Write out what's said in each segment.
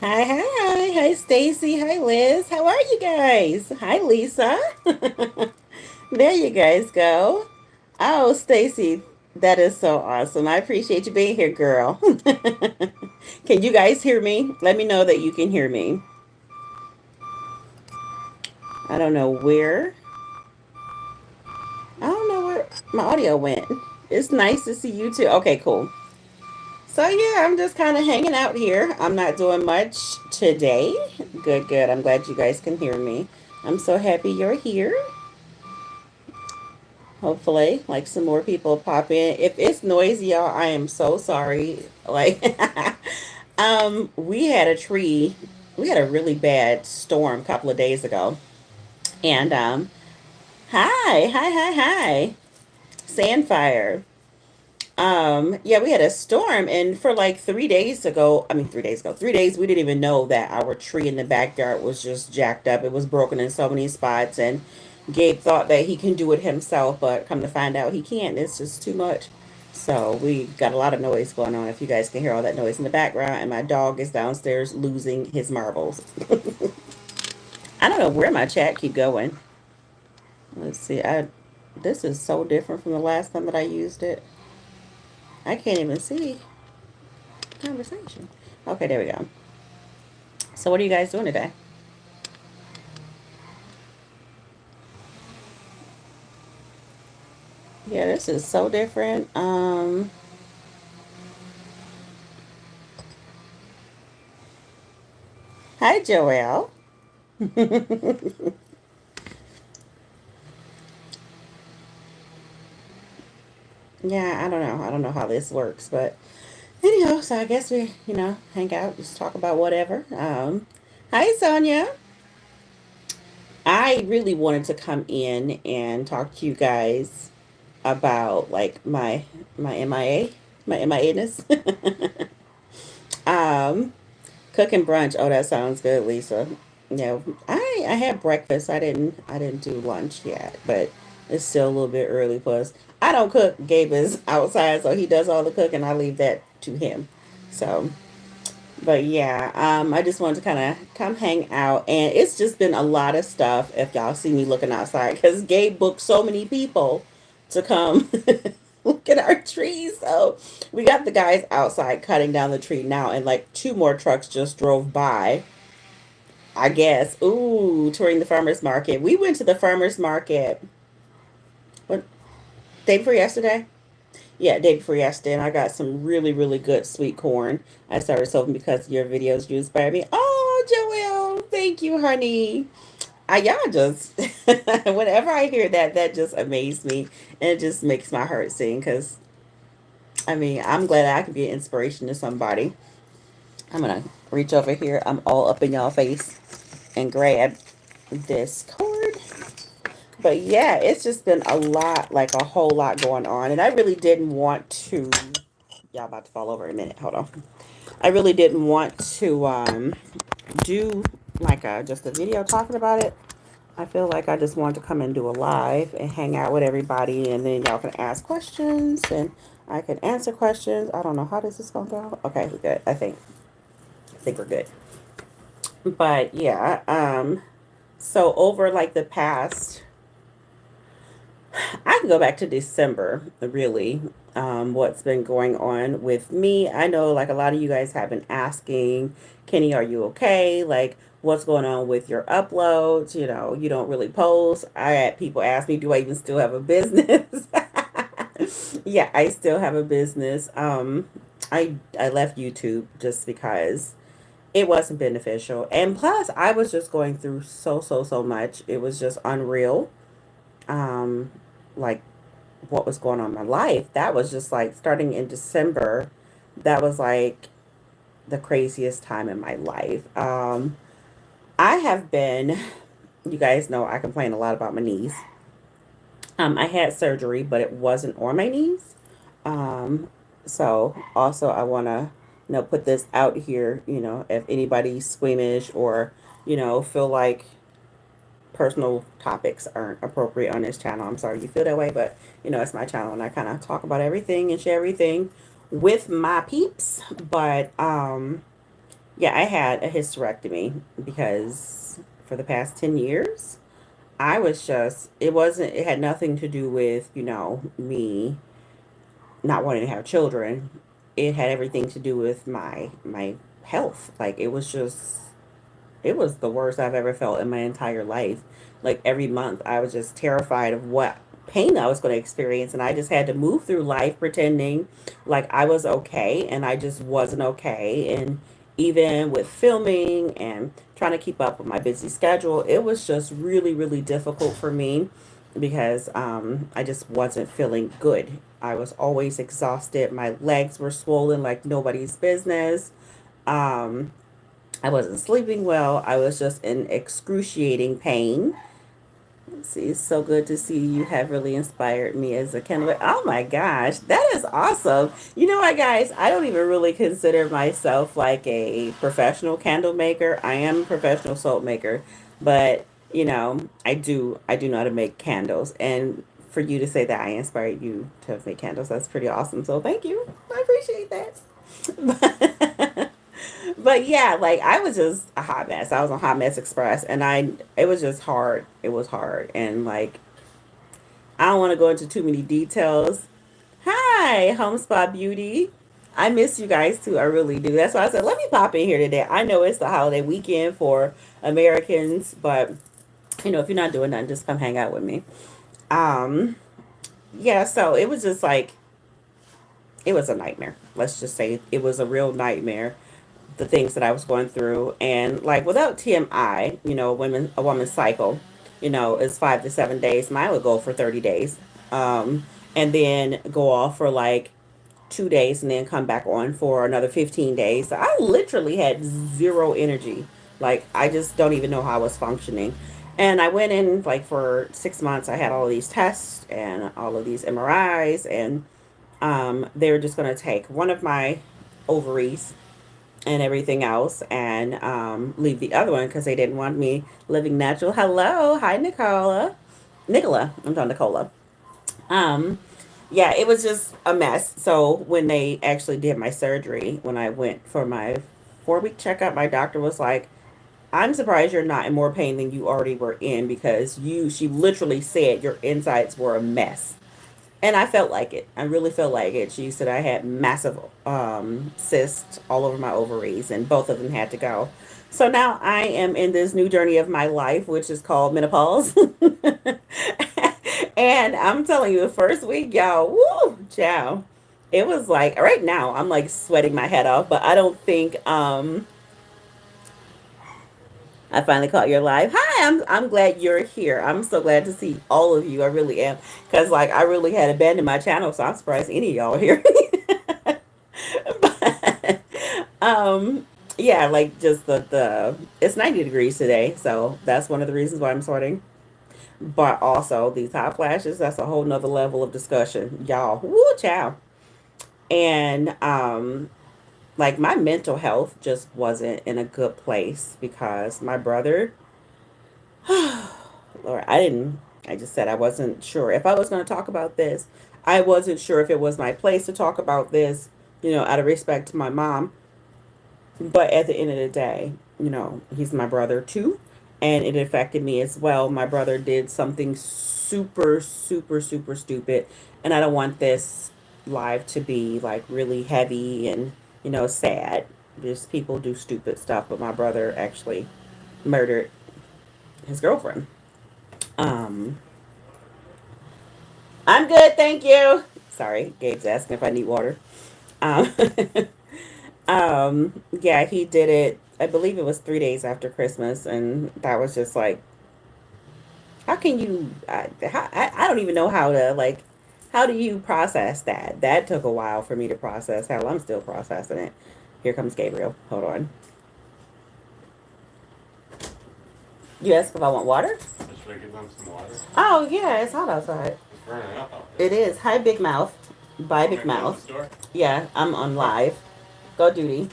Hi, hi, hi, Stacy. Hi, Liz. How are you guys? Hi, Lisa. There you guys go. Oh, Stacy, that is so awesome. I appreciate you being here, girl. Can you guys hear me? Let me know that you can hear me. I don't know where. I don't know where my audio went. It's nice to see you too. Okay, cool. So yeah, I'm just kind of hanging out here. I'm not doing much today. Good, good. I'm glad you guys can hear me. I'm so happy you're here. Hopefully, like some more people pop in. If it's noisy, y'all, I am so sorry. Like, we had a tree. We had a really bad storm a couple of days ago, and hi, hi, hi, hi, Sandfire. Yeah, we had a storm, and for like 3 days ago, I mean, 3 days ago, 3 days, we didn't even know that our tree in the backyard was just jacked up. It was broken in so many spots, and Gabe thought that he can do it himself, but come to find out he can't. It's just too much. So we got a lot of noise going on. If you guys can hear all that noise in the background, and my dog is downstairs losing his marbles. I don't know where my chat keep going. Let's see. I This is so different from the last time that I used it. I can't even see conversation. Okay, there we go. So what are you guys doing today? Yeah, this is so different. Hi, Joelle. Yeah, I don't know. I don't know how this works, but anyhow, so I guess we, hang out, just talk about whatever. Hi, Sonia. I really wanted to come in and talk to you guys about like my MIA, my MIA-ness. um, Cooking brunch. Oh, that sounds good, Lisa. Yeah, I had breakfast. I didn't do lunch yet, but it's still a little bit early. Plus, I don't cook. Gabe is outside, so he does all the cooking. I leave that to him. So, but yeah, I just wanted to kind of come hang out, and it's just been a lot of stuff. If y'all see me looking outside, because Gabe booked so many people to come look at our trees. So we got the guys outside cutting down the tree now, and like two more trucks just drove by. I guess. Ooh, touring the farmers market. We went to the farmers market. What, day before yesterday? Yeah, day before yesterday, and I got some really, really good sweet corn. I started solving because your videos you inspired me. Oh, Joelle, thank you, honey. Y'all just, whenever I hear that, that just amazes me, and it just makes my heart sing. Cause I mean, I'm glad I can be an inspiration to somebody. I'm gonna reach over here. I'm all up in y'all face and grab this cord. But yeah, it's just been a lot, like a whole lot going on, and I really didn't want to. Y'all about to fall over in a minute. Hold on. I really didn't want to do like just a video talking about it. I feel like I just wanted to come and do a live and hang out with everybody, and then y'all can ask questions and I can answer questions. I don't know how this is gonna go. Okay, we're good. I think we're good. But yeah, so over like the past, I can go back to December, really. What's been going on with me? I know, like, a lot of you guys have been asking, Kenny, are you okay? Like, what's going on with your uploads? You don't really post. I had people ask me, do I even still have a business? Yeah, I still have a business. I left YouTube just because it wasn't beneficial, and plus, I was just going through so much. It was just unreal. Um, like what was going on in my life. That was just like starting in December. That was like the craziest time in my life. I have been, you guys know I complain a lot about my knees. I had surgery, but it wasn't on my knees. Um, so also I want to, put this out here, if anybody's squeamish or, feel like personal topics aren't appropriate on this channel. I'm sorry you feel that way, but it's my channel and I kind of talk about everything and share everything with my peeps. But Yeah, I had a hysterectomy because for the past 10 years, I was just, it had nothing to do with, me not wanting to have children. It had everything to do with my health. Like it was the worst I've ever felt in my entire life. Like every month, I was just terrified of what pain I was going to experience, and I just had to move through life pretending like I was okay, and I just wasn't okay. And even with filming and trying to keep up with my busy schedule, it was just really, really difficult for me because I just wasn't feeling good. I was always exhausted. My legs were swollen like nobody's business. Um, I wasn't sleeping well. I was just in excruciating pain. Let's see, it's so good to see you have really inspired me as a candle. Oh my gosh, that is awesome. You know what, guys? I don't even really consider myself like a professional candle maker. I am a professional soap maker, but I do know how to make candles. And for you to say that I inspired you to make candles, that's pretty awesome. So thank you. I appreciate that. But yeah, like I was just a hot mess. I was on Hot Mess Express, and it was just hard. It was hard, and like I don't want to go into too many details. Hi, Home Spa Beauty. I miss you guys too. I really do. That's why I said let me pop in here today. I know it's the holiday weekend for Americans, but if you're not doing nothing, just come hang out with me. Um, yeah. So it was just like it was a nightmare. Let's just say it was a real nightmare, the things that I was going through. And like without TMI, a woman's cycle, is 5 to 7 days. Mine would go for 30 days. And then go off for like 2 days and then come back on for another 15 days. So I literally had zero energy. Like I just don't even know how I was functioning. And I went in like for 6 months. I had all of these tests and all of these MRIs, and they were just going to take one of my ovaries and everything else, and leave the other one because they didn't want me living natural. Hello, hi Nicola. I'm talking Nicola. Um, yeah, it was just a mess. So when they actually did my surgery, when I went for my 4 week checkup, my doctor was like, "I'm surprised you're not in more pain than you already were in because she literally said your insides were a mess." And I felt like it. I really felt like it. She said I had massive cysts all over my ovaries, and both of them had to go. So now I am in this new journey of my life, which is called menopause. And I'm telling you, the first week, y'all, woo, ciao. It was like right now I'm like sweating my head off, but I don't think I finally caught your live. Hi, I'm glad you're here. I'm so glad to see all of you. I really am, because like I really had abandoned my channel, so I'm surprised any of y'all are here. But yeah, like just the it's 90 degrees today, so that's one of the reasons why I'm sorting. But also these hot flashes, that's a whole nother level of discussion, y'all. Woo, chow. And like my mental health just wasn't in a good place because my brother, Lord, I just said I wasn't sure if I was going to talk about this. I wasn't sure if it was my place to talk about this, out of respect to my mom. But at the end of the day, he's my brother too. And it affected me as well. My brother did something super, super, super stupid. And I don't want this live to be like really heavy and, sad. Just people do stupid stuff. But my brother actually murdered his girlfriend. Um, I'm good, thank you. Sorry, Gabe's asking if I need water. Um, yeah, he did it. I believe it was 3 days after Christmas, and that was just like, how can you? I don't even know how to like. How do you process that? That took a while for me to process. Hell, I'm still processing it. Here comes Gabriel. Hold on. You asked if I want water? Should I give them some water? Oh yeah, it's hot outside. It's burning up out there. It is. Hi, Big Mouth. Bye, Big Mouth. Yeah, I'm on live. Go duty.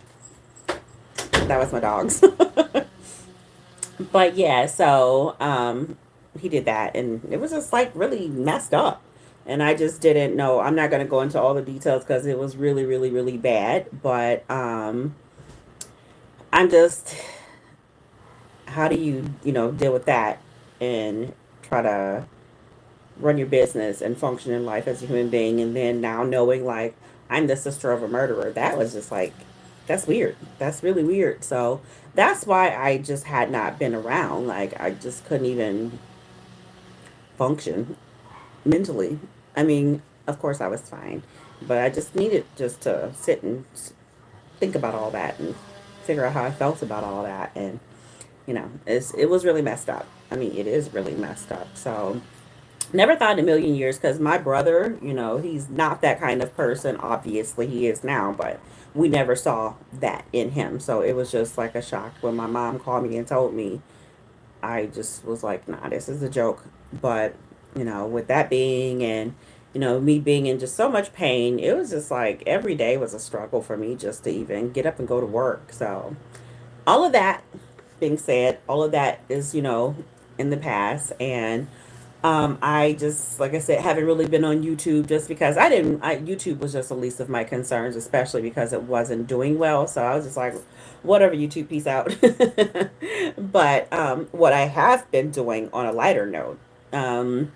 That was my dogs. But yeah, so he did that, and it was just like really messed up. And I just didn't know. I'm not going to go into all the details because it was really, really, really bad. But I'm just, how do you, deal with that and try to run your business and function in life as a human being, and then now knowing like I'm the sister of a murderer? That was just like, that's weird. That's really weird. So that's why I just had not been around. Like I just couldn't even function mentally. I mean, of course I was fine, but I just needed just to sit and think about all that and figure out how I felt about all that. And it was really messed up. I mean, it is really messed up. So never thought in a million years, because my brother, he's not that kind of person. Obviously, he is now, but we never saw that in him. So it was just like a shock when my mom called me and told me. I just was like, nah, this is a joke. But, with that being, and, me being in just so much pain, it was just like every day was a struggle for me just to even get up and go to work. So, all of that being said, all of that is, in the past. And I just, like I said, haven't really been on YouTube just because YouTube was just the least of my concerns, especially because it wasn't doing well. So I was just like, whatever, YouTube, peace out. But what I have been doing on a lighter note, um,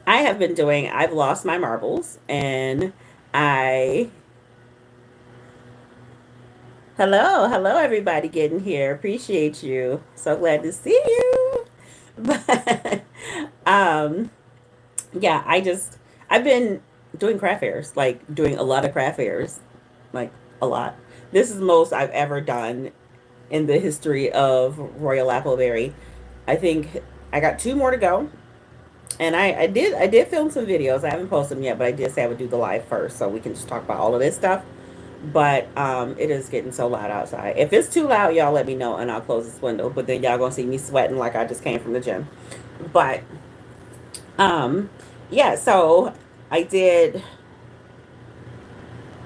I've lost my marbles, and I, hello, everybody getting here. Appreciate you. So glad to see you. But, um, yeah, I've been doing craft fairs, like doing a lot of craft fairs, like a lot. This is the most I've ever done in the history of Royalappleberry. I think I got two more to go, and I did film some videos. I haven't posted them yet, but I did say I would do the live first, so we can just talk about all of this stuff. But it is getting so loud outside. If it's too loud, y'all let me know, and I'll close this window. But then y'all gonna see me sweating like I just came from the gym. But um, yeah, so I did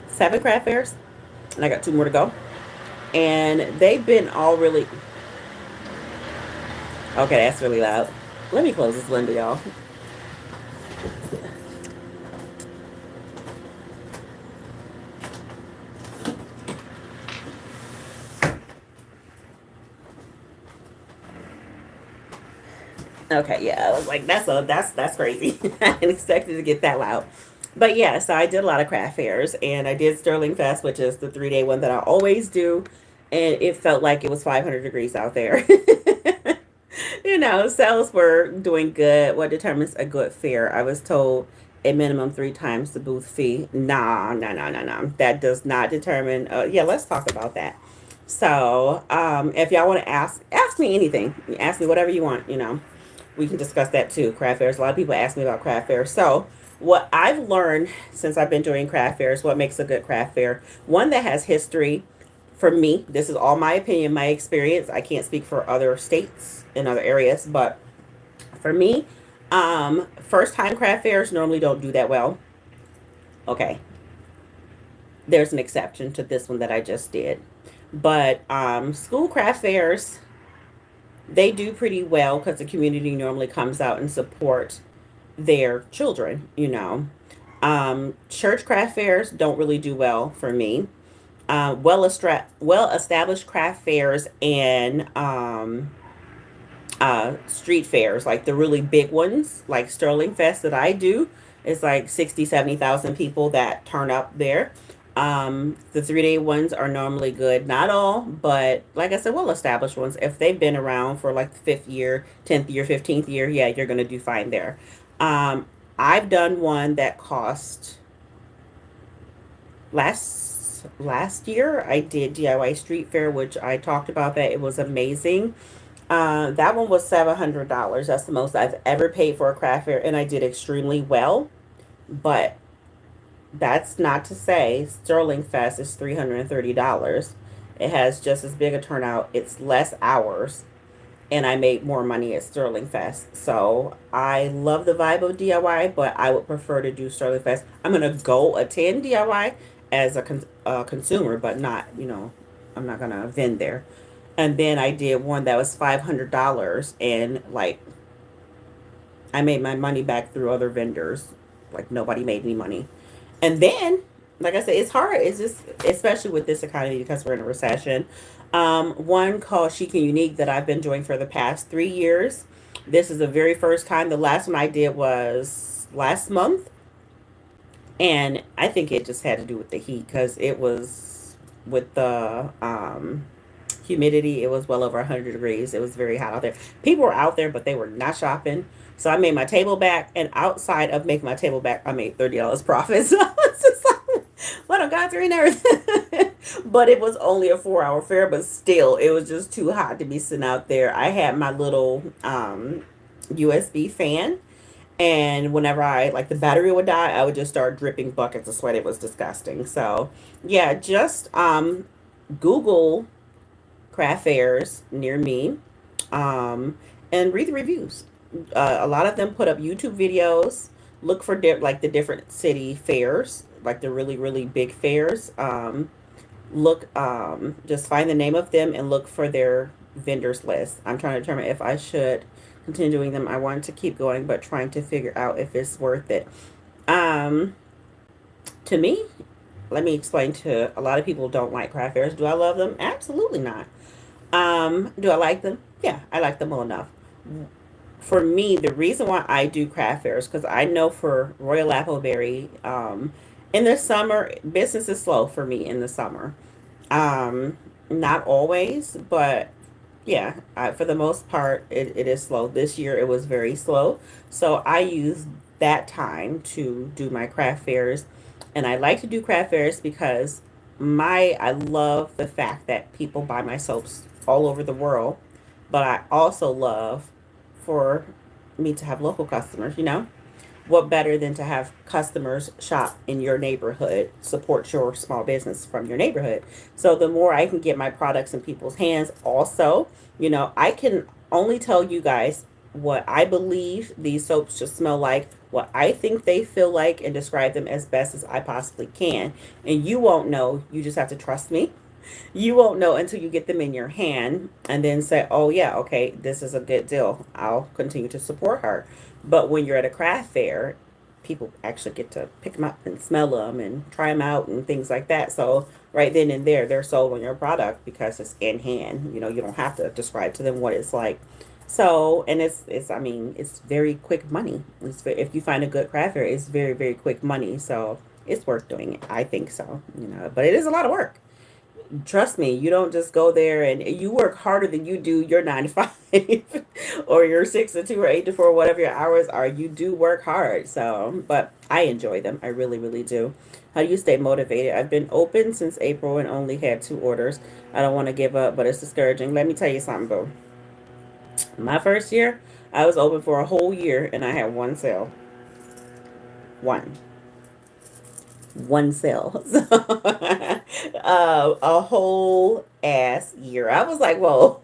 7 craft fairs, and I got two more to go. And they've been all really okay. That's really loud. Let me close this window, y'all. Okay, yeah, I was like, that's crazy. I didn't expect it to get that loud. But yeah, so I did a lot of craft fairs, and I did Sterling Fest, which is the 3-day one that I always do, and it felt like it was 500 degrees out there. Sales were doing good. What determines a good fair? I was told a minimum 3 times the booth fee. Nah, nah, nah, nah, nah. That does not determine. Yeah, let's talk about that. So, if y'all want to ask me anything. Ask me whatever you want. We can discuss that too. Craft fairs. A lot of people ask me about craft fairs. So, what I've learned since I've been doing craft fairs, what makes a good craft fair? One that has history. For me, this is all my opinion, my experience. I can't speak for other states and other areas, but for me, first time craft fairs normally don't do that well. Okay, there's an exception to this one that I just did. But school craft fairs, they do pretty well because the community normally comes out and support their children. Church craft fairs don't really do well for me. Well established craft fairs and street fairs, like the really big ones, like Sterling Fest that I do, is like 60, 70,000 people that turn up there. The 3-day ones are normally good. Not all, but like I said, well established ones. If they've been around for like the 5th year, 10th year, 15th year, yeah, you're going to do fine there. Um, I've done one that cost last year. I did DIY street fair, which I talked about that. It was amazing. That one was $700. That's the most I've ever paid for a craft fair, and I did extremely well. But that's not to say Sterling Fest is $330. It has just as big a turnout. It's less hours, and I made more money at Sterling Fest. So I love the vibe of DIY, but I would prefer to do Sterling Fest. I'm gonna go attend DIY as a consumer, but not, I'm not gonna vend there. And then I did one that was $500, and like I made my money back through other vendors. Like nobody made me money. And then like I said, it's hard. It's just, especially with this economy because we're in a recession. One called Chic and Unique that I've been doing for the past 3 years. This is the very first time. The last one I did was last month, and I think it just had to do with the heat because it was with the humidity. It was well over 100 degrees. It was very hot out there. People were out there, but they were not shopping. So I made my table back, and outside of making my table back, I made $30 profit. So it's just like, what I got through and everything. But it was only a 4 hour fair, but still, it was just too hot to be sitting out there. I had my little USB fan, and whenever I like the battery would die, I would just start dripping buckets of sweat. It was disgusting. So yeah, just Google craft fairs near me, um, and read the reviews. A lot of them put up YouTube videos. Look for like the different city fairs, like the really really big fairs. Look, just find the name of them and look for their vendors list. I'm trying to determine if I should continue doing them. I wanted to keep going, but trying to figure out if it's worth it. Um, to me, let me explain to a lot of people don't like craft fairs. Do I love them? Absolutely not. Do I like them? Yeah, I like them well enough. For me, the reason why I do craft fairs, because I know for Royalappleberry, in the summer, business is slow for me in the summer. Not always, but yeah, for the most part, it is slow. This year, it was very slow. So I use that time to do my craft fairs. And I like to do craft fairs because I love the fact that people buy my soaps all over the world, but I also love for me to have local customers, what better than to have customers shop in your neighborhood, support your small business from your neighborhood. So the more I can get my products in people's hands, also, I can only tell you guys what I believe these soaps should smell like, what I think they feel like, and describe them as best as I possibly can. And you won't know, you just have to trust me. You won't know until you get them in your hand and then say, oh, yeah, okay, this is a good deal. I'll continue to support her. But when you're at a craft fair, people actually get to pick them up and smell them and try them out and things like that. So right then and there, they're sold on your product because it's in hand. You don't have to describe to them what it's like. So, and I mean, it's very quick money. If you find a good craft fair, it's very, very quick money. So it's worth doing it. I think so, but it is a lot of work. Trust me, you don't just go there and you work harder than you do your 9 to 5 or your 6 to 2 or 8 to 4, whatever your hours are. You do work hard. So, but I enjoy them. I really, really do. How do you stay motivated? I've been open since April and only had 2 orders. I don't want to give up, but it's discouraging. Let me tell you something, boo. My first year, I was open for a whole year and I had one sale. One. One sale. So, a whole ass year. I was like, whoa,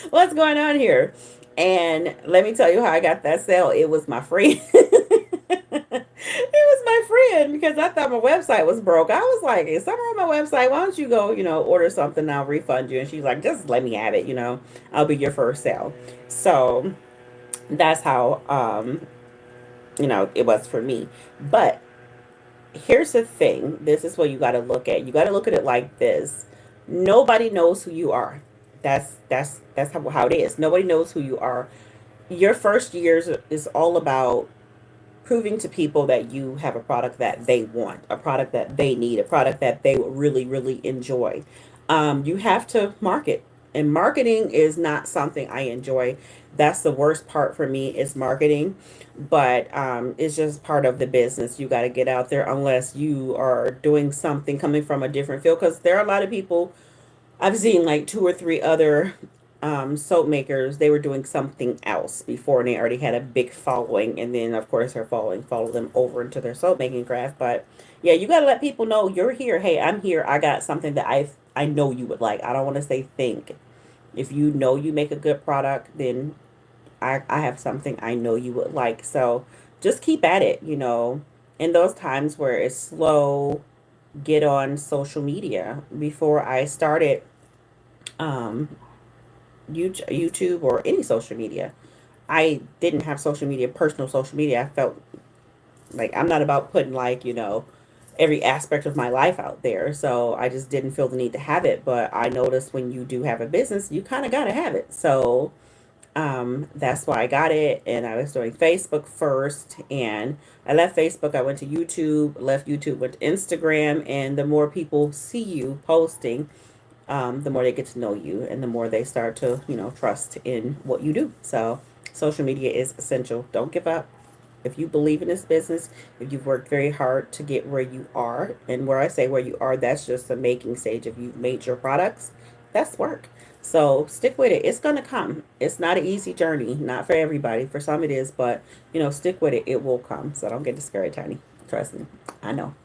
what's going on here? And let me tell you how I got that sale. It was my friend. It was my friend because I thought my website was broke. I was like, is something on my website? Why don't you go, order something? I'll refund you. And she's like, just let me have it. I'll be your first sale. So that's how, it was for me. But here's the thing. This is what you got to look at. You got to look at it like this. Nobody knows who you are. That's how it is. Nobody knows who you are. Your first years is all about proving to people that you have a product that they want, a product that they need, a product that they would really, really enjoy. You have to market. And marketing is not something I enjoy. That's the worst part for me is marketing. But it's just part of the business. You got to get out there unless you are doing something coming from a different field. Because there are a lot of people, I've seen like 2 or 3 other soap makers. They were doing something else before and they already had a big following. And then, of course, their following followed them over into their soap making craft. But yeah, you got to let people know you're here. Hey, I'm here. I got something that I know you would like. I don't want to say think. If you know you make a good product, then I have something I know you would like. So just keep at it, In those times where it's slow, get on social media. Before I started um, YouTube or any social media, I didn't have social media, personal social media. I felt like I'm not about putting like, every aspect of my life out there. So I just didn't feel the need to have it. But I noticed when you do have a business, you kind of got to have it. So that's why I got it. And I was doing Facebook first. And I left Facebook. I went to YouTube, left YouTube, went to Instagram. And the more people see you posting, the more they get to know you and the more they start to, trust in what you do. So social media is essential. Don't give up. If you believe in this business, if you've worked very hard to get where you are, and where I say where you are, that's just the making stage. If you've made your products, that's work. So stick with it. It's going to come. It's not an easy journey. Not for everybody. For some it is, but stick with it. It will come. So don't get discouraged, honey. Trust me. I know.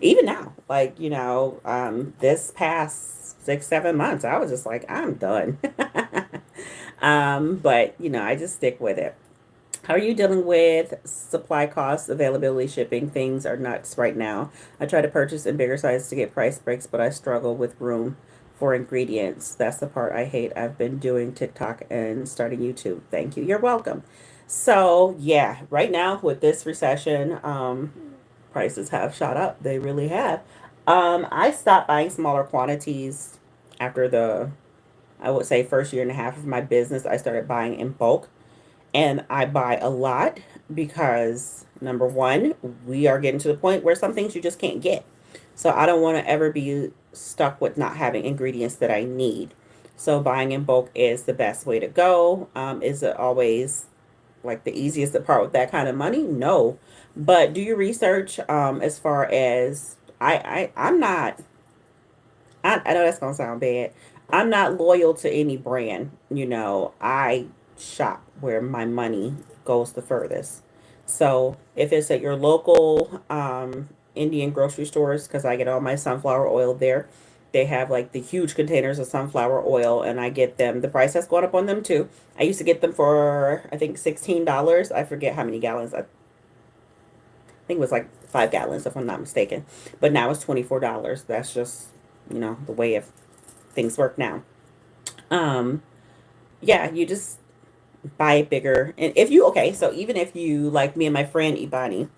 Even now, like, this past 6, 7 months, I was just like, I'm done. But I just stick with it. How are you dealing with supply costs, availability, shipping? Things are nuts right now. I try to purchase in bigger sizes to get price breaks, but I struggle with room for ingredients. That's the part I hate. I've been doing TikTok and starting YouTube. Thank you. You're welcome. So, yeah, right now with this recession, prices have shot up. They really have. I stopped buying smaller quantities after I would say, first year and a half of my business. I started buying in bulk, and I buy a lot because number one, we are getting to the point where some things you just can't get. So I don't want to ever be stuck with not having ingredients that I need. So buying in bulk is the best way to go. Is it always like the easiest to part with that kind of money? No. But do your research as far as I'm not I know that's gonna sound bad. I'm not loyal to any brand. I shop where my money goes the furthest. So if it's at your local Indian grocery stores, because I get all my sunflower oil there, they have like the huge containers of sunflower oil, and I get them. The price has gone up on them too. I used to get them for I think $16. I forget how many gallons. I think it was like 5 gallons if I'm not mistaken. But now it's $24. That's just the way of things work now. Um, yeah, you just buy bigger. And if you okay, so even if you like me and my friend Ibani,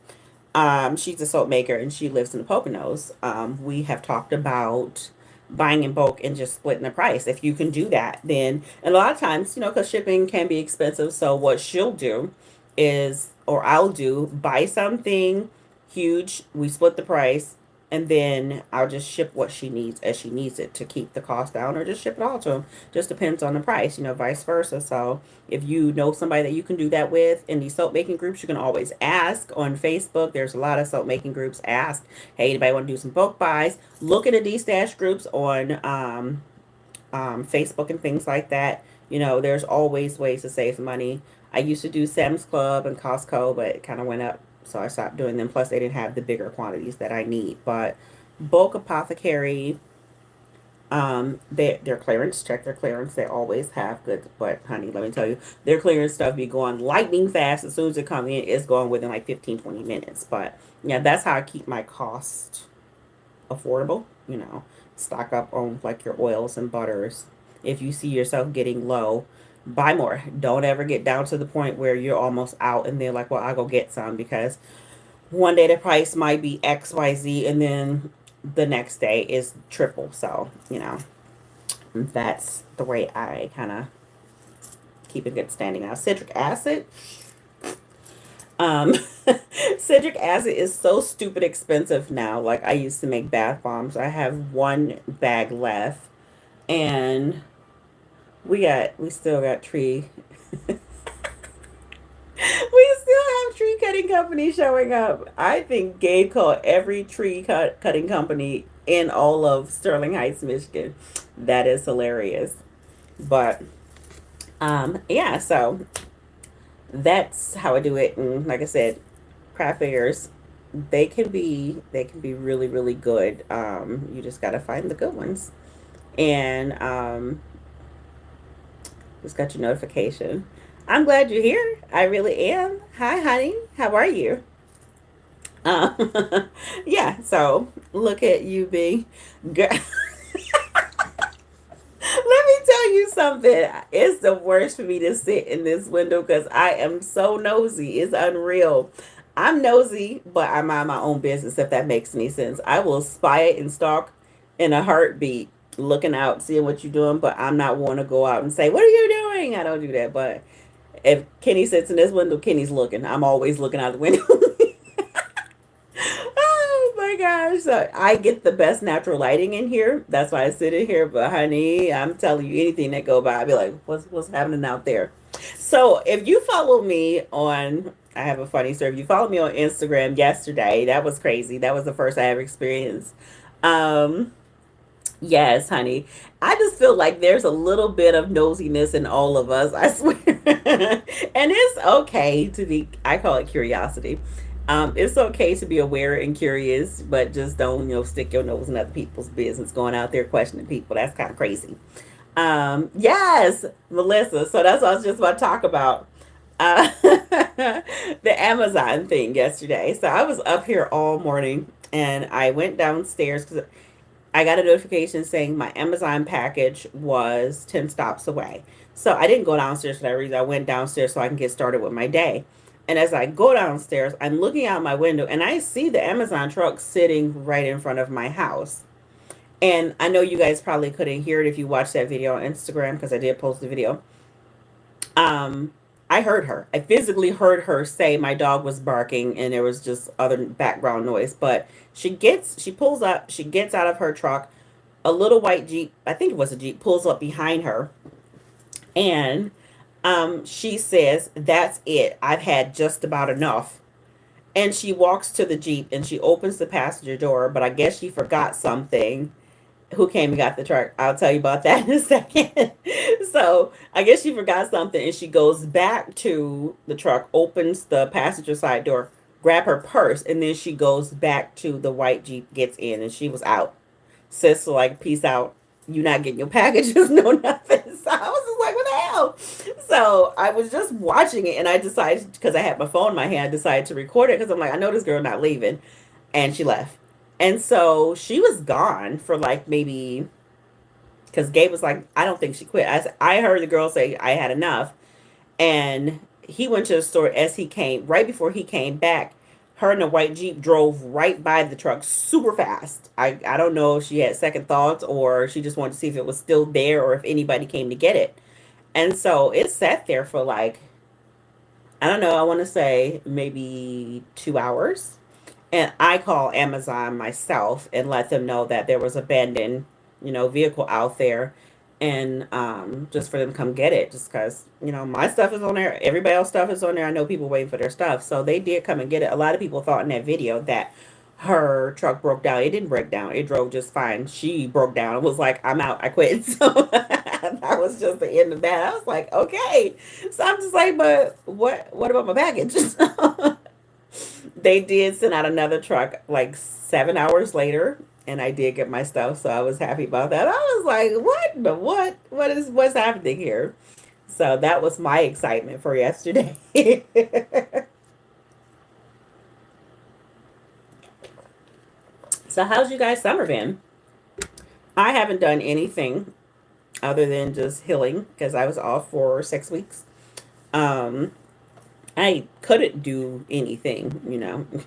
she's a soap maker and she lives in the Poconos. We have talked about buying in bulk and just splitting the price. If you can do that, then and a lot of times, because shipping can be expensive. So what she'll do is, or I'll do, buy something huge. We split the price, and then I'll just ship what she needs as she needs it to keep the cost down, or just ship it all to them. Just depends on the price, vice versa. So if you know somebody that you can do that with in these soap making groups, you can always ask on Facebook. There's a lot of soap making groups. Ask, hey, anybody want to do some bulk buys? Look at the D-Stash groups on Facebook and things like that. There's always ways to save money. I used to do Sam's Club and Costco, but it kind of went up, so I stopped doing them. Plus, they didn't have the bigger quantities that I need. But bulk apothecary, their clearance, check their clearance. They always have good, but honey, let me tell you, their clearance stuff be going lightning fast. As soon as it comes in, it's going within like 15, 20 minutes. But yeah, that's how I keep my cost affordable. Stock up on like your oils and butters. If you see yourself getting low, buy more. Don't ever get down to the point where you're almost out and then like, well, I'll go get some, because one day the price might be XYZ and then the next day is triple. So, that's the way I kind of keep it good standing. Now, citric acid. Um, citric acid is so stupid expensive now. Like, I used to make bath bombs. I have one bag left, and we still got tree. We still have tree cutting companies showing up. I think Gabe called every cutting company in all of Sterling Heights, Michigan. That is hilarious. But yeah, so that's how I do it. And like I said, craft fairs, they can be really really good. You just gotta find the good ones. And just got your notification. I'm glad you're here. I really am. Hi, honey. How are you? Yeah. So look at you being. Girl, let me tell you something. It's the worst for me to sit in this window because I am so nosy. It's unreal. I'm nosy, but I mind my own business, if that makes any sense. I will spy it and stalk in a heartbeat, looking out, seeing what you're doing, but I'm not one to go out and say, "What are you doing?" I don't do that. But if Kenny sits in this window, Kenny's looking. I'm always looking out the window. Oh my gosh. So I get the best natural lighting in here. That's why I sit in here. But honey, I'm telling you, anything that go by, I'll be like, what's happening out there? So if you follow me on, I have a funny story. If you follow me on Instagram yesterday, that was crazy. That was the first I ever experienced. Um, Yes, honey. I just feel like there's a little bit of nosiness in all of us, I swear. And it's okay to be, I call it curiosity. It's okay to be aware and curious, but just don't, stick your nose in other people's business, going out there questioning people. That's kind of crazy. Yes, Melissa. So that's what I was just about to talk about. The Amazon thing yesterday. So I was up here all morning and I went downstairs because I got a notification saying my Amazon package was 10 stops away. So I didn't go downstairs for that reason. I went downstairs so I can get started with my day. And as I go downstairs, I'm looking out my window and I see the Amazon truck sitting right in front of my house. And I know you guys probably couldn't hear it if you watched that video on Instagram because I did post the video. Um, I heard her. I physically heard her say my dog was barking and there was just other background noise. But she pulls up, she gets out of her truck. A little white Jeep, I think it was a Jeep, pulls up behind her. And she says, "That's it. I've had just about enough." And she walks to the Jeep and she opens the passenger door, but I guess she forgot something. Who came and got the truck? I'll tell you about that in a second. So I guess she forgot something and she goes back to the truck, opens the passenger side door, grab her purse, and then she goes back to the white Jeep, gets in, and she was out. Sis, like, peace out. You're not getting your packages, no nothing. So I was just like, what the hell? So I was just watching it and I decided, because I had my phone in my hand, I decided to record it because I'm like, I know this girl not leaving. And she left. And so she was gone for like maybe, because Gabe was like, I don't think she quit. I heard the girl say, I had enough. And he went to the store as he came, right before he came back. Her and the white Jeep drove right by the truck super fast. I don't know if she had second thoughts or she just wanted to see if it was still there or if anybody came to get it. And so it sat there for like, I don't know, I want to say maybe 2 hours. And I call Amazon myself and let them know that there was abandoned, vehicle out there, and just for them to come get it. Just because my stuff is on there, everybody else stuff is on there. I know people waiting for their stuff, so they did come and get it. A lot of people thought in that video that her truck broke down. It didn't break down. It drove just fine. She broke down. It was like, I'm out. I quit. So that was just the end of that. I was like, okay. So I'm just like, but what about my package? They did send out another truck like 7 hours later, and I did get my stuff, so I was happy about that. I was like, what's happening here? So that was my excitement for yesterday. So how's you guys summer been? I haven't done anything other than just healing because I was off for 6 weeks. Um, I couldn't do anything.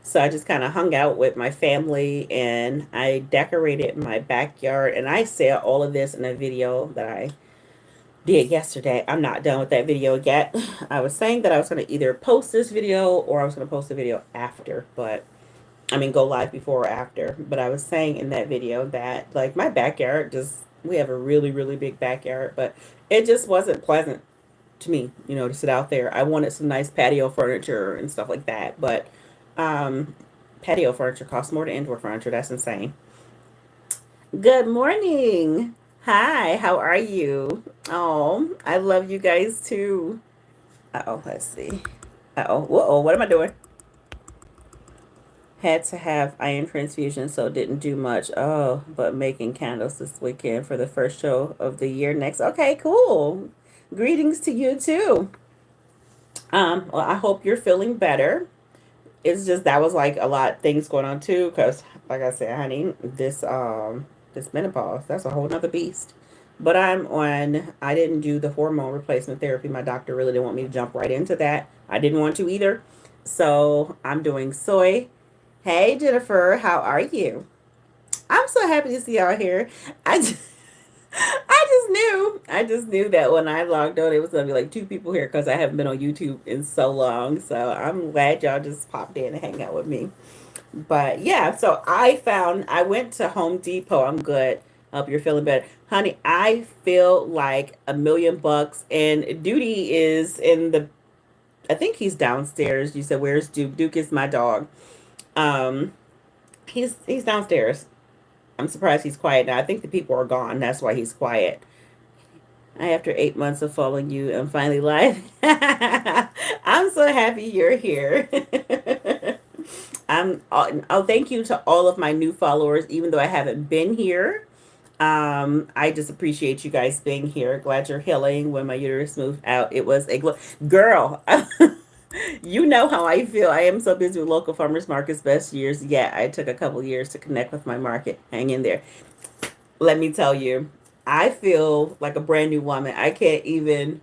So I just kind of hung out with my family and I decorated my backyard. And I said all of this in a video that I did yesterday. I'm not done with that video yet. I was saying that I was going to either post this video or I was going to post the video after, but I mean, go live before or after. But I was saying in that video that, like, my backyard just, we have a really, really big backyard, but it just wasn't pleasant to me, to sit out there. I wanted some nice patio furniture and stuff like that, but um, patio furniture costs more than indoor furniture. That's insane. Good morning. Hi, how are you? Oh, I love you guys too. Uh-oh, let's see. Uh-oh, whoa, what am I doing? Had to have iron transfusion, so didn't do much. Oh, but making candles this weekend for the first show of the year next. Okay, cool. Greetings to you too. Well, I hope you're feeling better. It's just that was like a lot of things going on too, because like I said, honey, this menopause, that's a whole nother beast. But I didn't do the hormone replacement therapy. My doctor really didn't want me to jump right into that. I didn't want to either. So I'm doing soy. Hey Jennifer, how are you? I'm so happy to see y'all here. I just, I just knew that when I logged on, it was gonna be like two people here because I haven't been on YouTube in so long. So I'm glad y'all just popped in and hang out with me. But yeah, so I went to Home Depot. I'm good. Hope you're feeling better. Honey, I feel like $1,000,000 and Duty is in the I think he's downstairs. You said where's Duke? Duke is my dog. Um he's downstairs. I'm surprised he's quiet now. I think the people are gone. That's why he's quiet. After 8 months of following you, I'm finally live. I'm so happy you're here. Thank you to all of my new followers, even though I haven't been here. I just appreciate you guys being here. Glad you're healing. When my uterus moved out, it was a girl. You know how I feel. I am so busy with local farmers markets best years. Yeah, I took a couple years to connect with my market. Hang in there. Let me tell you, I feel like a brand new woman. I can't even.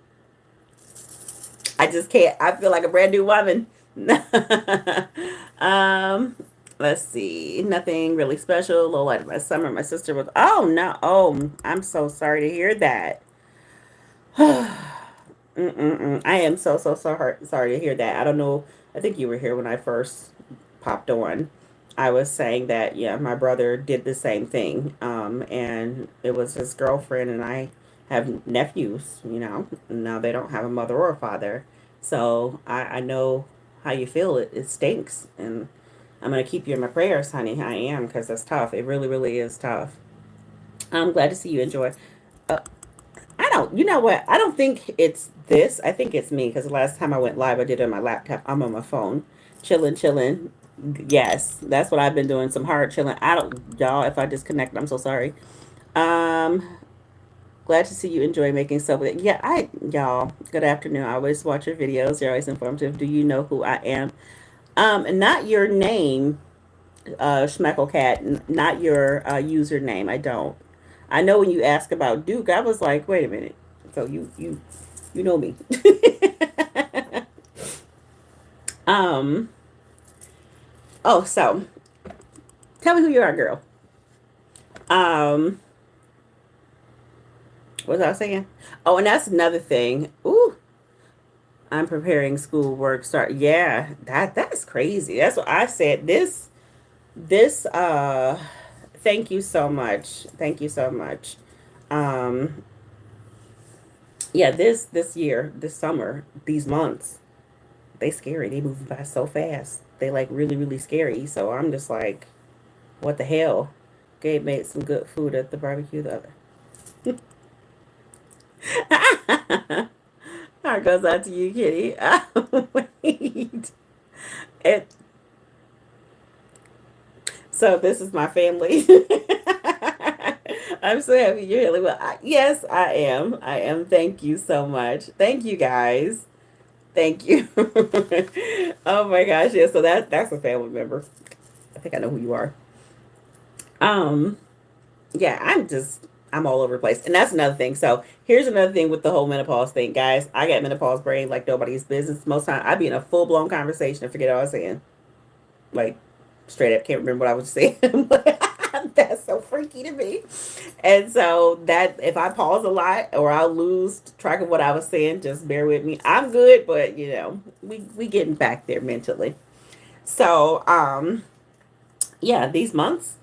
I just can't. I feel like a brand new woman. um, let's see. Nothing really special. Low light of my summer. My sister was. Oh no. Oh, I'm so sorry to hear that. Mm-mm-mm. I am sorry to hear that. I don't know. I think you were here when I first popped on. I was saying that yeah, my brother did the same thing. And it was his girlfriend, and I have nephews. Now they don't have a mother or a father, so I know how you feel. It stinks, and I'm gonna keep you in my prayers, honey. I am because it's tough. It really, really is tough. I'm glad to see you enjoy. Uh, I don't. You know what? I don't think it's this. I think it's me because the last time I went live, I did it on my laptop. I'm on my phone, chilling, chilling. Yes, that's what I've been doing. Some hard chilling. I don't, y'all. If I disconnect, I'm so sorry. Um, glad to see you enjoy making soap. Yeah, y'all. Good afternoon. I always watch your videos. They're always informative. Do you know who I am? Not your name, Schmeckle Cat. Not your username. I don't. I know when you ask about Duke, I was like, wait a minute. So you know me. um. Oh, so tell me who you are, girl. Um. What was I saying? Oh, and that's another thing. Ooh, I'm preparing schoolwork. Start. Yeah, that's crazy. That's what I said. This. Thank you so much. Thank you so much. Um. Yeah. This year, this summer, these months, they scary. They moving by so fast. They like really really scary. So I'm just like, what the hell? Gabe made some good food at the barbecue the other. Heart goes out to you, Kitty. Oh, wait. It, so this is my family. I'm so happy you're healing well. Yes, I am. I am. Thank you so much. Thank you guys. Thank you. Oh my gosh. Yeah, so that's a family member. I think I know who you are. Um, yeah, I'm all over the place. And that's another thing. So here's another thing with the whole menopause thing, guys. I got menopause brain like nobody's business. Most time I be in a full blown conversation and forget what I was saying. Like straight up can't remember what I was saying. That's so freaky to me. And so that if I pause a lot or I'll lose track of what I was saying, just bear with me. I'm good, but we getting back there mentally. So yeah, these months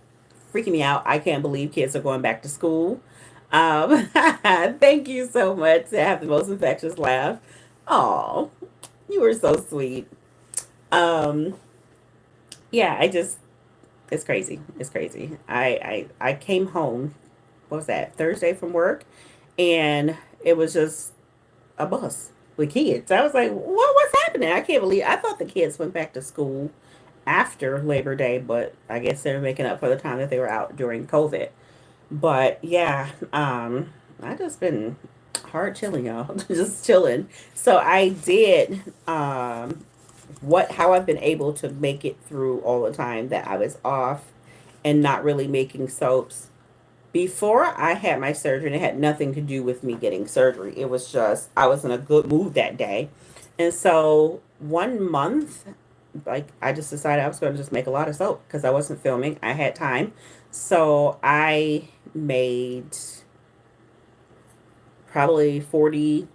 freaking me out. I can't believe kids are going back to school. Thank you so much. To have the most infectious laugh. Oh, you were so sweet. Um, yeah, it's crazy. It's crazy. I came home. What was that? Thursday from work, and it was just a bus with kids. I was like, what's happening? I can't believe. I thought the kids went back to school after Labor Day, but I guess they're making up for the time that they were out during COVID. But yeah, I just been hard chilling, y'all. Just chilling. So I did what how I've been able to make it through all the time that I was off and not really making soaps. Before I had my surgery, and it had nothing to do with me getting surgery. It was just I was in a good mood that day. And so 1 month like I just decided I was going to just make a lot of soap because I wasn't filming. I had time. So I made probably 40.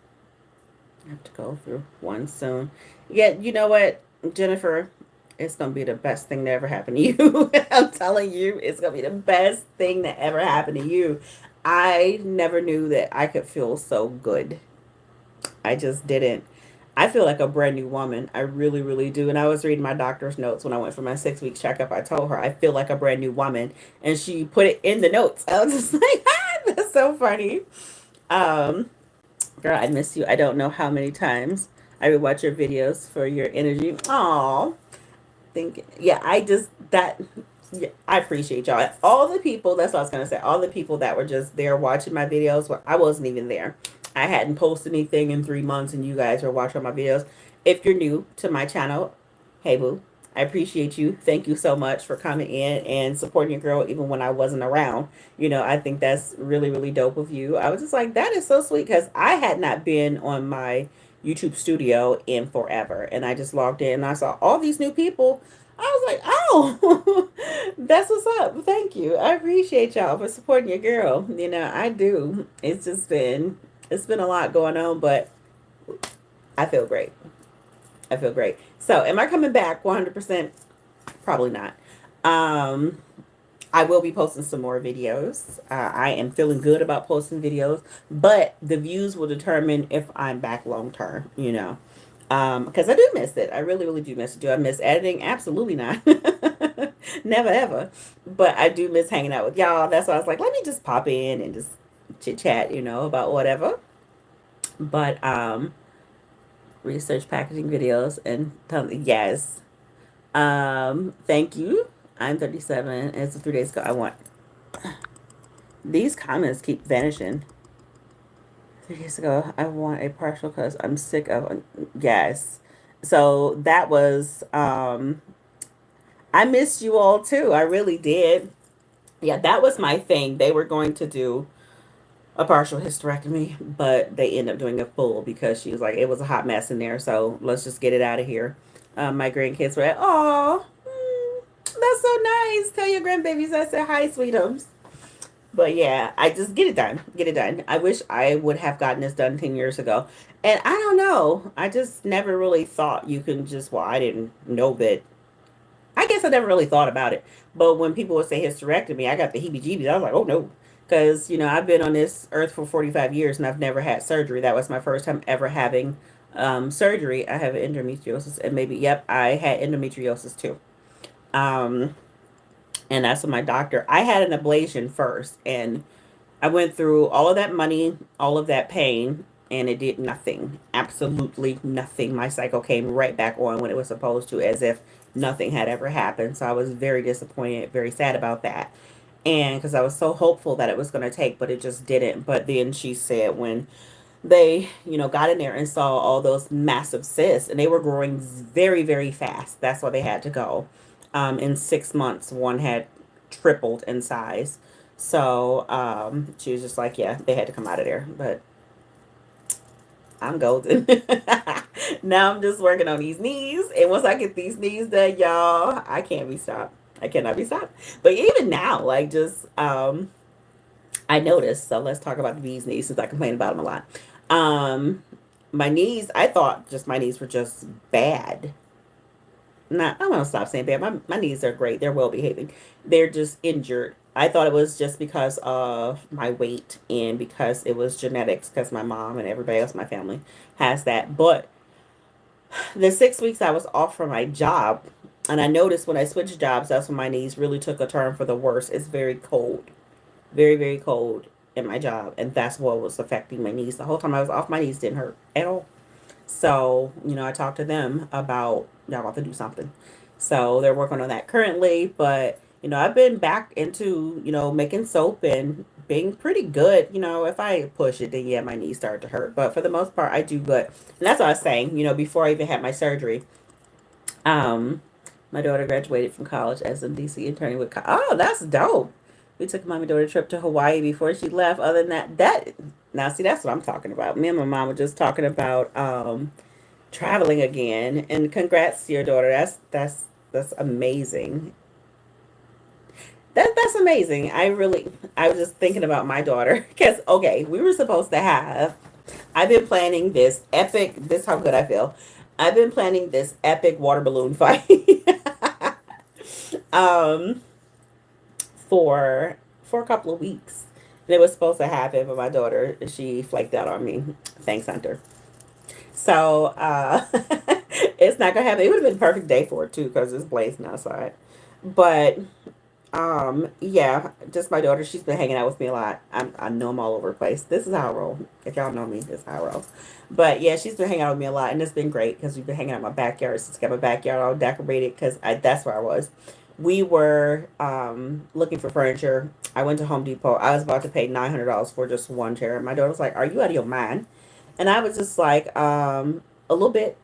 I have to go through one soon. Yeah, you know what, Jennifer? It's going to be the best thing that ever happened to you. I'm telling you, it's going to be the best thing that ever happened to you. I never knew that I could feel so good. I just didn't. I feel like a brand new woman. I really, really do. And I was reading my doctor's notes when I went for my 6 week checkup. I told her I feel like a brand new woman, and she put it in the notes. I was just like, ah, that's so funny. Um, Girl, I miss you. I don't know how many times I would watch your videos for your energy. Oh, think yeah. I just that. Yeah, I appreciate y'all. All the people, that's what I was gonna say. All the people that were just there watching my videos, where I wasn't even there. I hadn't posted anything in 3 months, and you guys are watching my videos. If you're new to my channel, hey boo, I appreciate you. Thank you so much for coming in and supporting your girl, even when I wasn't around. I think that's really, really dope of you. I was just like, that is so sweet because I had not been on my YouTube studio in forever, and I just logged in and I saw all these new people. I was like, oh, that's what's up. Thank you. I appreciate y'all for supporting your girl. I do. It's been a lot going on, but I feel great. I feel great. So, am I coming back 100%? Probably not. Um, I will be posting some more videos. I am feeling good about posting videos, but the views will determine if I'm back long term, because I do miss it. I really, really do miss it. Do I miss editing? Absolutely not. Never ever. But I do miss hanging out with y'all. That's why I was like, let me just pop in and just chit chat, about whatever. But research packaging videos and yes. Thank you. I'm 37. It's 3 days ago. I want these comments keep vanishing. 3 days ago, I want a partial because I'm sick of yes. So that was I missed you all too. I really did. Yeah, that was my thing. They were going to do a partial hysterectomy, but they ended up doing a full because she was like, it was a hot mess in there. So let's just get it out of here. My grandkids were like, oh, that's so nice. Tell your grandbabies I said hi, sweetums. But yeah, I just get it done. Get it done. I wish I would have gotten this done 10 years ago. And I don't know. I just never really thought you can just, well, I didn't know that. I guess I never really thought about it. But when people would say hysterectomy, I got the heebie jeebies. I was like, oh no. Because, I've been on this earth for 45 years and I've never had surgery. That was my first time ever having surgery. I have endometriosis. And maybe, yep, I had endometriosis too. Um, and that's what my doctor, I had an ablation first. And I went through all of that money, all of that pain, and it did nothing. Absolutely nothing. My cycle came right back on when it was supposed to, as if nothing had ever happened. So I was very disappointed, very sad about that. And because I was so hopeful that it was going to take, but it just didn't. But then she said when they, got in there and saw all those massive cysts, and they were growing very, very fast. That's why they had to go. In 6 months, one had tripled in size. So she was just like, yeah, they had to come out of there. But I'm golden. Now I'm just working on these knees. And once I get these knees done, y'all, I can't be stopped. I cannot be stopped. But even now, like just I noticed, so let's talk about these knees since I complain about them a lot. My knees, I thought just my knees were just bad. Not, I want to stop saying bad. My knees are great. They're well behaving. They're just injured. I thought it was just because of my weight and because it was genetics, because my mom and everybody else in my family has that. But the 6 weeks I was off from my job, and I noticed when I switched jobs, that's when my knees really took a turn for the worse. It's very cold, very, very cold in my job. And that's what was affecting my knees. The whole time I was off, my knees didn't hurt at all. So, I talked to them about y'all want to do something. So they're working on that currently, but I've been back into, making soap and being pretty good. If I push it, then yeah, my knees start to hurt. But for the most part, I do good. And that's what I was saying, before I even had my surgery. Um, my daughter graduated from college as a DC attorney with, oh, that's dope. We took a mommy daughter trip to Hawaii before she left. Other than that, now see, that's what I'm talking about. Me and my mom were just talking about traveling again. And congrats to your daughter. That's amazing. That's amazing. I was just thinking about my daughter because okay, we were supposed to have. I've been planning this epic. This is how good I feel. I've been planning this epic water balloon fight um, for a couple of weeks. And it was supposed to happen, but my daughter she flaked out on me. Thanks, Hunter. So it's not gonna happen. It would have been a perfect day for it too because it's blazing outside. But yeah, just my daughter. She's been hanging out with me a lot. I know I'm all over the place. This is how I roll. If y'all know me, this is how I roll. But yeah, she's been hanging out with me a lot, and it's been great because we've been hanging out in my backyard. Since I got my backyard all decorated because that's where I was. We were looking for furniture. I went to Home Depot. I was about to pay $900 for just one chair. My daughter was like, "Are you out of your mind?" And I was just like, a little bit.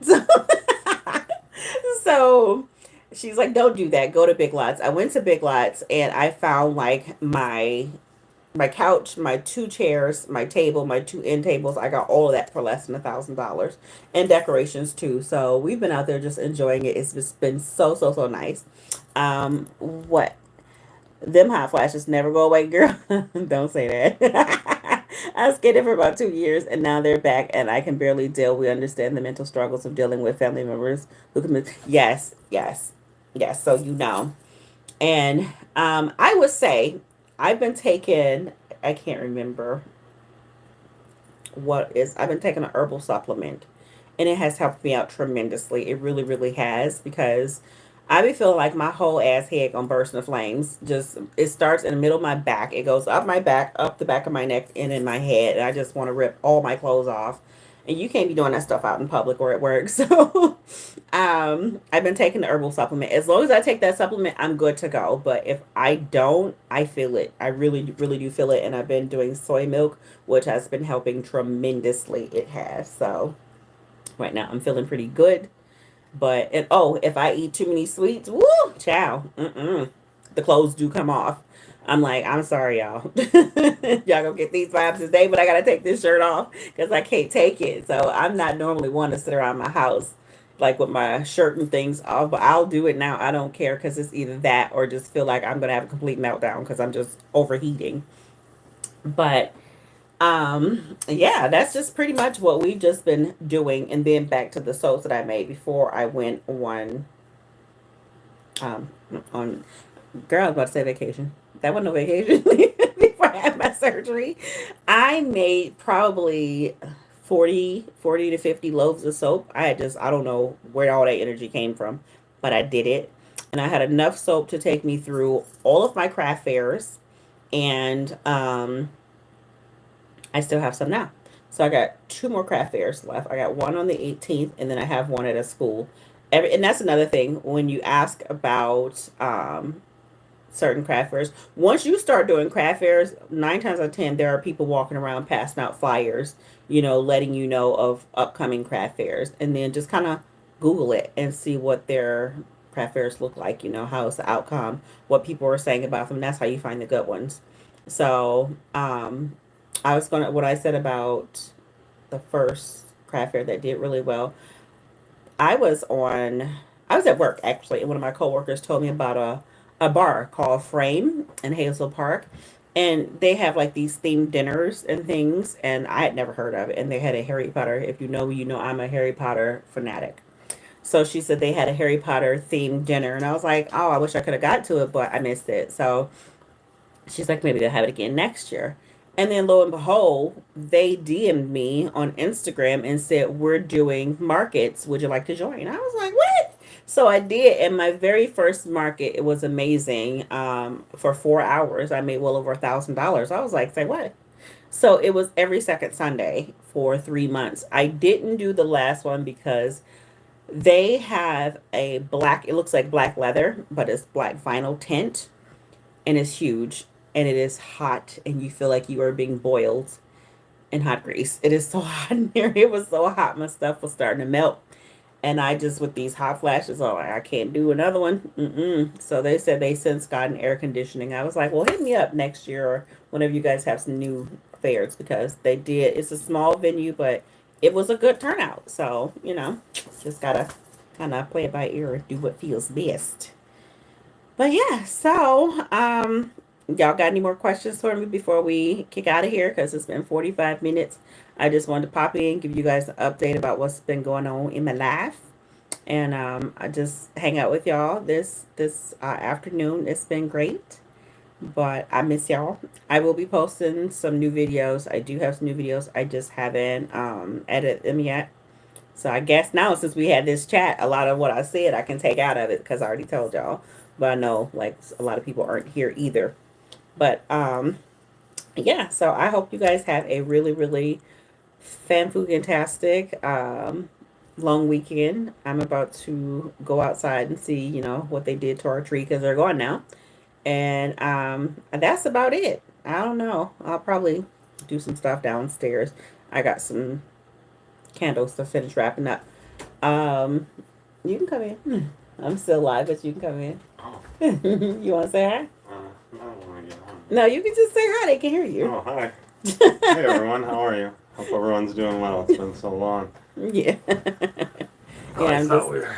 So she's like, don't do that. Go to Big Lots. I went to Big Lots and I found like my couch, my two chairs, my table, my two end tables. I got all of that for less than $1,000 and decorations too. So we've been out there just enjoying it. It's just been so nice. What them hot flashes never go away, girl. Don't say that. I was kidding for about 2 years, and now they're back, and I can barely deal. We understand the mental struggles of dealing with family members who commit. Yes, yes, yes. So you know, and I would say I've been taking. I can't remember what is. I've been taking an herbal supplement, and it has helped me out tremendously. It really has because I be feeling like my whole ass head gonna burst into flames. Just it starts in the middle of my back. It goes up my back, up the back of my neck, and in my head. And I just want to rip all my clothes off. And you can't be doing that stuff out in public or at work. So, I've been taking the herbal supplement. As long as I take that supplement, I'm good to go. But if I don't, I feel it. I really do feel it. And I've been doing soy milk, which has been helping tremendously. It has. So right now, I'm feeling pretty good. But and oh, if I eat too many sweets, woo, chow, the clothes do come off. I'm like, I'm sorry, y'all. Y'all gonna get these vibes today, but I gotta take this shirt off because I can't take it. So I'm not normally one to sit around my house like with my shirt and things off, but I'll do it now. I don't care because it's either that or just feel like I'm gonna have a complete meltdown because I'm just overheating. But yeah, that's just pretty much what we've just been doing. And then back to the soaps that I made before I went um, on, girl, I was about to say vacation. That wasn't no vacation. Before I had my surgery, I made probably 40 to 50 loaves of soap. I don't know where all that energy came from, but I did it. And I had enough soap to take me through all of my craft fairs. And, I still have some now. So I got two more craft fairs left. I got one on the 18th, and then I have one at a school. And that's another thing when you ask about certain craft fairs. Once you start doing craft fairs, 9 times out of 10, there are people walking around passing out flyers, letting you know of upcoming craft fairs. And then just kind of Google it and see what their craft fairs look like, how it's the outcome, what people are saying about them. That's how you find the good ones. So, what I said about the first craft fair that did really well. I was on, I was at work actually, and one of my coworkers told me about a bar called Frame in Hazel Park. And they have like these themed dinners and things, and I had never heard of it. And they had a Harry Potter. If you know me, you know I'm a Harry Potter fanatic. So she said they had a Harry Potter themed dinner, and I was like, oh, I wish I could have got to it, but I missed it. So she's like, maybe they'll have it again next year. And then lo and behold, they DM'd me on Instagram and said, we're doing markets. Would you like to join? I was like, what? So I did. And my very first market, it was amazing. For 4 hours, I made well over $1,000. I was like, say what? So it was every second Sunday for 3 months. I didn't do the last one because they have a black, it looks like black leather, but it's black vinyl tint and it's huge and it is hot and you feel like you are being boiled in hot grease. It is so hot in here. It was so hot. My stuff was starting to melt. And I just, with these hot flashes, oh, I can't do another one. So they said they since gotten air conditioning. I was like, well, hit me up next year or whenever you guys have some new fairs because they did. It's a small venue, but it was a good turnout. So, just gotta kind of play it by ear and do what feels best. But yeah, so y'all got any more questions for me before we kick out of here? Because it's been 45 minutes. I just wanted to pop in, give you guys an update about what's been going on in my life, and I just hang out with y'all this afternoon. It's been great, but I miss y'all. I will be posting some new videos. I do have some new videos. I just haven't edited them yet. So I guess now since we had this chat, a lot of what I said I can take out of it because I already told y'all. But I know like a lot of people aren't here either. But yeah, so I hope you guys have a really, really fantastic long weekend. I'm about to go outside and see, what they did to our tree because they're gone now. And that's about it. I don't know. I'll probably do some stuff downstairs. I got some candles to finish wrapping up. Um, you can come in. I'm still live, but you can come in. Oh, You want to say hi? no, I don't want to get home. No, you can just say hi. They can hear you. Oh, hi. Hey, everyone. How are you? Hope everyone's doing well. It's been so long. Yeah. Oh, Yeah, I I'm thought just we were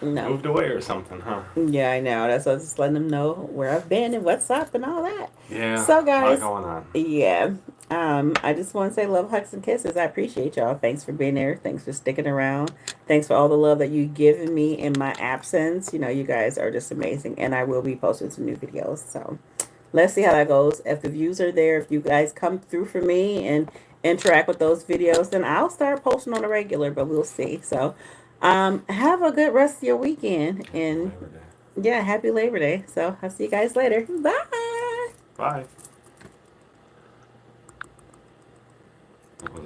no. moved away or something, huh? Yeah, I know. That's why I was just letting them know where I've been and what's up and all that. Yeah, So, a lot guys, going on. yeah. I just want to say love, hugs, and kisses. I appreciate y'all. Thanks for being there. Thanks for sticking around. Thanks for all the love that you've given me in my absence. You guys are just amazing. And I will be posting some new videos. So let's see how that goes. If the views are there, if you guys come through for me and interact with those videos, then I'll start posting on a regular, but we'll see. So have a good rest of your weekend. Happy And Labor Day. yeah, happy Labor Day. So I'll see you guys later. Bye. Bye. Was